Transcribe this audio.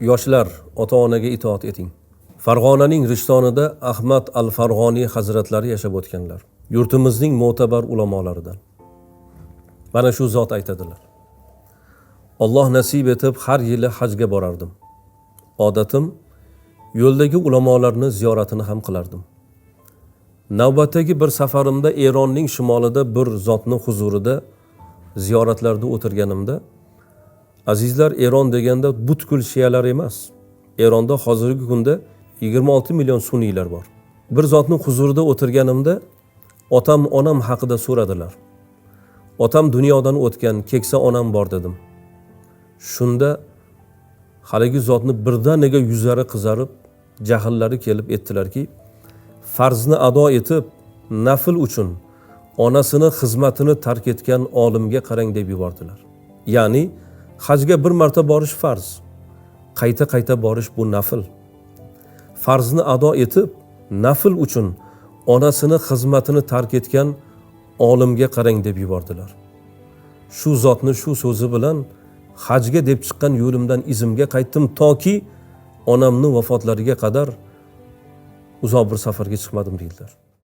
Yoshlar, ota-onaga itoat eting. Farg'onaning Rishtonida Ahmad al-Farg'oniy hazratlari yashab o'tganlar. Yurtimizning mo'tabar ulamolaridan. Mana shu zot aytadilar. Alloh nasib etib har yili hajga borardim. Odatim, yo'ldagi ulamolarni ziyoratini ham qilardim. Navbatdagi bir safarimda Eronning shimolida bir zotning huzurida ziyoratlarda o'tirganimda, azizlar, Eron deganda butkul shiyalar emas. Eronda hozirgi kunda 26 million sunniylar bor. Bir zotning huzurida o'tirganimda otam, onam haqida so'radilar. Otam dunyodan o'tgan, keksa onam bor dedim. Shunda haligi zotni birdaniga yuzlari qizarib, jahllari kelib aytdilarki, farzni ado etib, nafl uchun onasini xizmatini tark etgan olimga qarang deb yubordilar. Ya'ni hajga bir marta borish farz, qayta borish bu nafl. Farzni ado etib, nafl uchun onasini xizmatini tark etgan olimga qarang deb yubordilar. Shu zotni shu so'zi bilan hajga deb chiqqan yo'limdan izimga qaytdim, toki onamning vafotlariga qadar uzoq bir safarga chiqmadim deydilar.